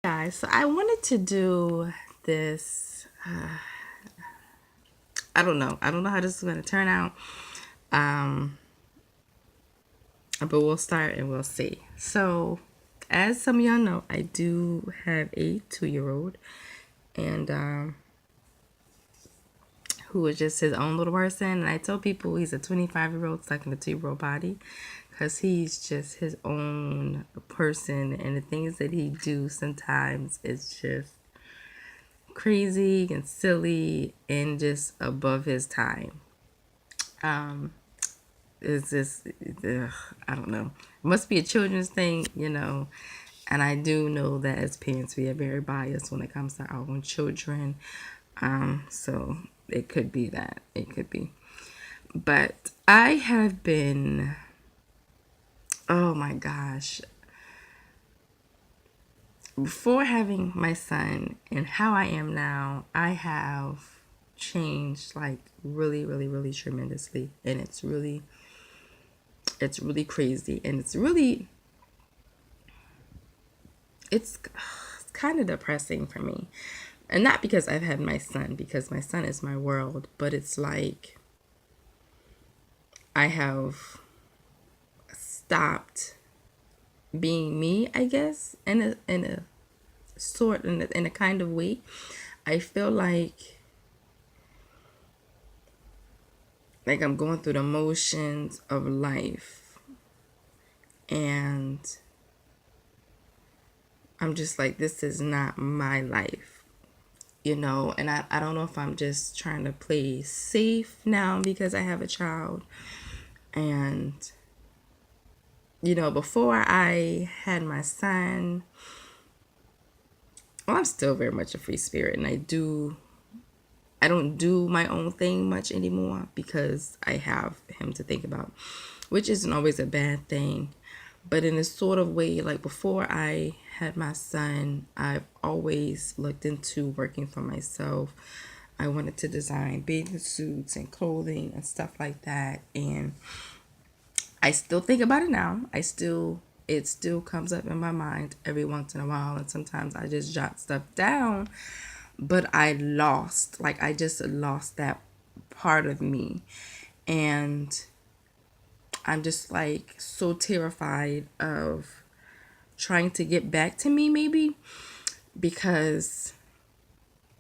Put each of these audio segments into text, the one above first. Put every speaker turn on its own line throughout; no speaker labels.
Guys, so I wanted to do this. I don't know. I don't know how this is going to turn out. Um, but we'll start and we'll see. So, as some of y'all know, I do have a 2-year-old, and who is just his own little person. And I tell people he's a 25-year-old stuck in a 2-year-old body because he's just his own person, and the things that he do sometimes is just crazy and silly and just above his time. Um, it's just, I don't know. It must be a children's thing. And I do know that as parents, we are very biased when it comes to our own children. So it could be that. It could be. But I have been, oh my gosh, before having my son and how I am now, I have changed like really, really, really tremendously. And it's really crazy. And it's kind of depressing for me. And not because I've had my son, because my son is my world, but it's like I have stopped being me, I guess, in a kind of way. I feel like I'm going through the motions of life, and I'm just like, this is not my life. And I don't know if I'm just trying to play safe now because I have a child. And before I had my son, well, I'm still very much a free spirit, and I don't do my own thing much anymore because I have him to think about, which isn't always a bad thing. But in a sort of way, like before I had my son, I've always looked into working for myself. I wanted to design bathing suits and clothing and stuff like that. And I still think about it now. It still comes up in my mind every once in a while. And sometimes I just jot stuff down. But I just lost that part of me. And I'm just like so terrified of trying to get back to me, maybe, because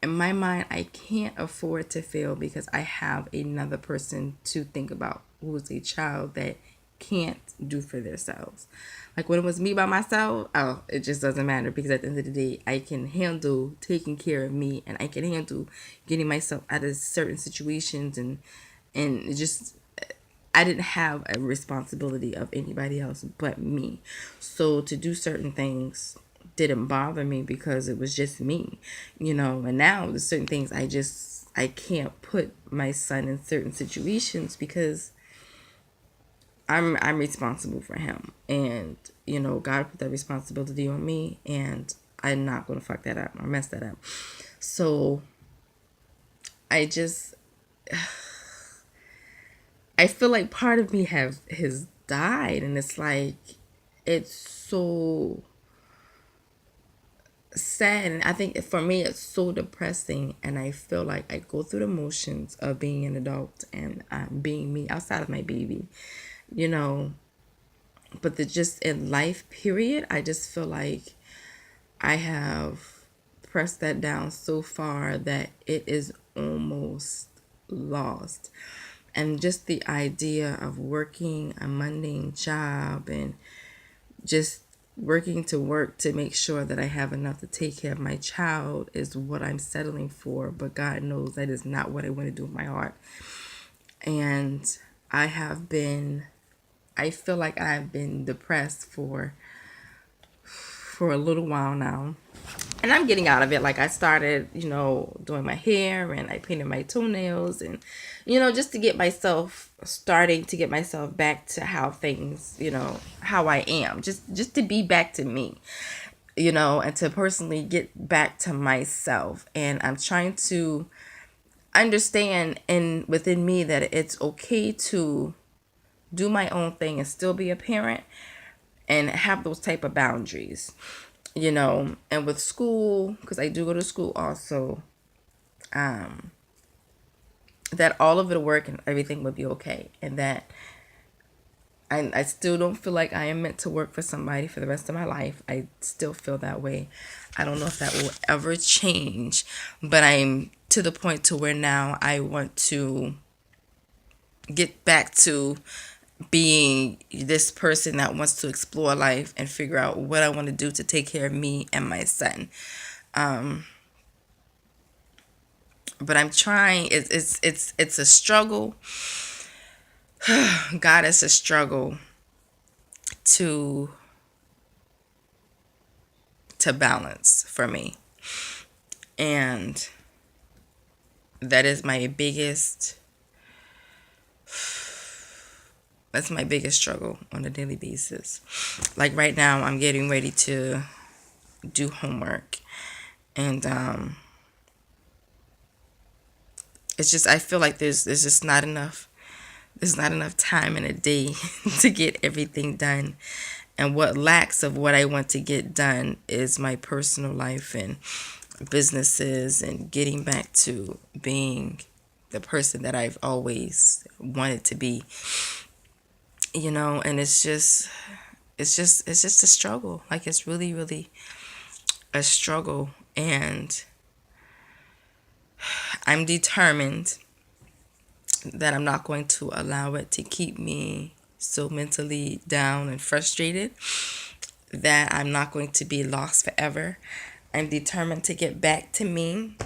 in my mind, I can't afford to fail because I have another person to think about who is a child that can't do for themselves. Like when it was me by myself, oh, it just doesn't matter because at the end of the day, I can handle taking care of me, and I can handle getting myself out of certain situations, and it just, I didn't have a responsibility of anybody else but me. So to do certain things didn't bother me because it was just me. And now there's certain things I can't put my son in certain situations because I'm responsible for him. And God put that responsibility on me, and I'm not going to fuck that up or mess that up. So I just, I feel like part of me has died, and it's like, it's so sad. And I think for me it's so depressing, and I feel like I go through the motions of being an adult and being me outside of my baby, you know but just in life period, I just feel like I have pressed that down so far that it is almost lost. And just the idea of working a mundane job and just working to work to make sure that I have enough to take care of my child is what I'm settling for. But God knows that is not what I want to do with my heart. And I feel like I've been depressed for a little while now. And I'm getting out of it. Like I started, doing my hair, and I painted my toenails, and, just to get myself starting to get myself back to how things, how I am, just to be back to me, and to personally get back to myself. And I'm trying to understand within me that it's okay to do my own thing and still be a parent and have those type of boundaries. And with school, because I do go to school also, um, that all of the work and everything would be okay, and that I still don't feel like I am meant to work for somebody for the rest of my life. I still feel that way. I don't know if that will ever change, but I'm to the point to where now I want to get back to being this person that wants to explore life and figure out what I want to do to take care of me and my son. Um, but I'm trying. It's a struggle. God, it's a struggle to balance for me, and that is my biggest. That's my biggest struggle on a daily basis. Like right now, I'm getting ready to do homework, and it's just I feel like there's just not enough. There's not enough time in a day to get everything done. And what lacks of what I want to get done is my personal life and businesses and getting back to being the person that I've always wanted to be. And it's just a struggle. Like it's really, really a struggle. And I'm determined that I'm not going to allow it to keep me so mentally down and frustrated that I'm not going to be lost forever. I'm determined to get back to me.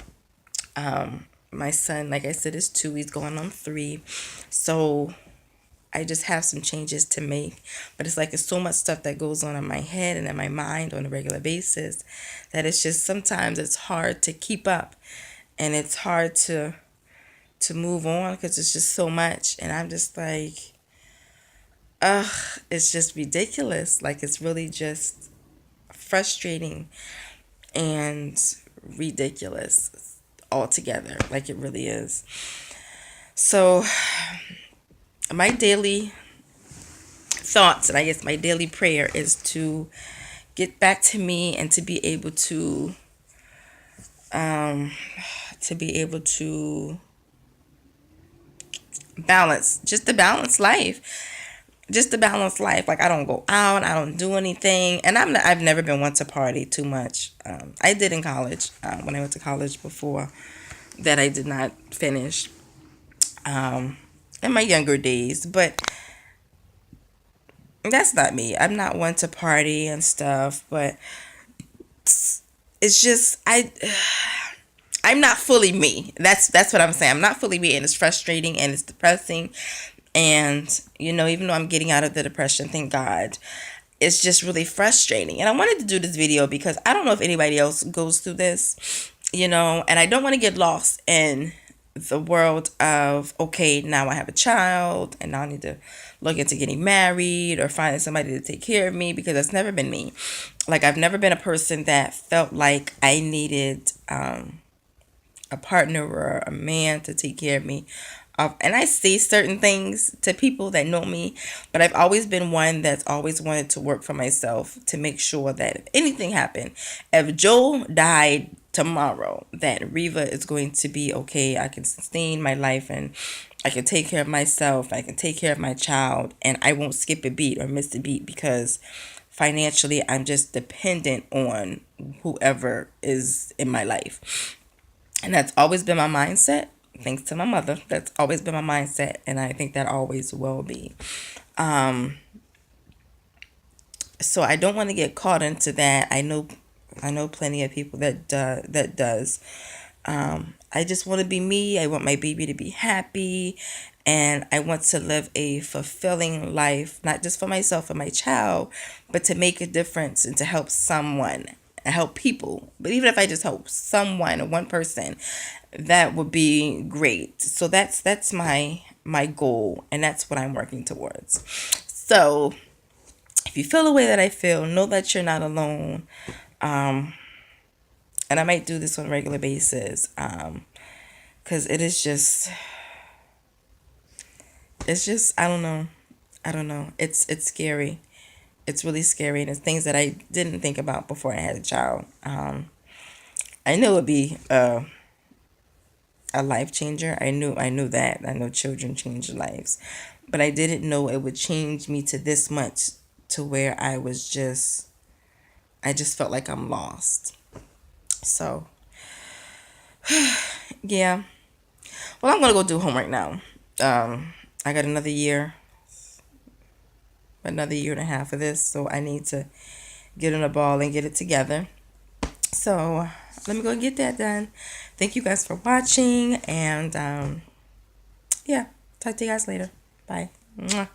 My son, like I said, is 2. He's going on 3. So I just have some changes to make. But it's like it's so much stuff that goes on in my head and in my mind on a regular basis that it's just sometimes it's hard to keep up. And it's hard to move on because it's just so much. And I'm just like, ugh, it's just ridiculous. Like it's really just frustrating and ridiculous altogether. Like it really is. So my daily thoughts and I guess my daily prayer is to get back to me and to be able to um balance, just to balance life. Just to balance life. Like I don't go out, I don't do anything, and I've never been one to party too much. I did in college when I went to college before that I did not finish in my younger days, but that's not me. I'm not one to party and stuff, but it's just I'm not fully me. That's what I'm saying. I'm not fully me, and it's frustrating and it's depressing. And even though I'm getting out of the depression, thank God, it's just really frustrating. And I wanted to do this video because I don't know if anybody else goes through this, and I don't want to get lost in the world of, okay, now I have a child and now I need to look into getting married or finding somebody to take care of me, because that's never been me. Like I've never been a person that felt like I needed a partner or a man to take care of me. And I say certain things to people that know me, but I've always been one that's always wanted to work for myself to make sure that if anything happened, if Joe died tomorrow, that Reva is going to be okay. I can sustain my life and I can take care of myself. I can take care of my child, and I won't skip a beat or miss a beat because financially I'm just dependent on whoever is in my life. And that's always been my mindset. Thanks to my mother, that's always been my mindset, and I think that always will be. So I don't want to get caught into that. I know plenty of people that does. I just want to be me. I want my baby to be happy, and I want to live a fulfilling life, not just for myself and my child, but to make a difference and to help someone, help people. But even if I just help someone or one person, that would be great. So that's my goal, and that's what I'm working towards. So if you feel the way that I feel, know that you're not alone. And I might do this on a regular basis, because it's just I don't know, it's scary. It's really scary, and it's things that I didn't think about before I had a child. I knew it would be a life changer. I knew that. I know children change lives. But I didn't know it would change me to this much, to where I just felt like I'm lost. So, yeah. Well, I'm going to go do homework now. I got another year and a half of this, so I need to get on the ball and get it together. So, let me go get that done. Thank you guys for watching, and yeah, talk to you guys later. Bye. Mwah.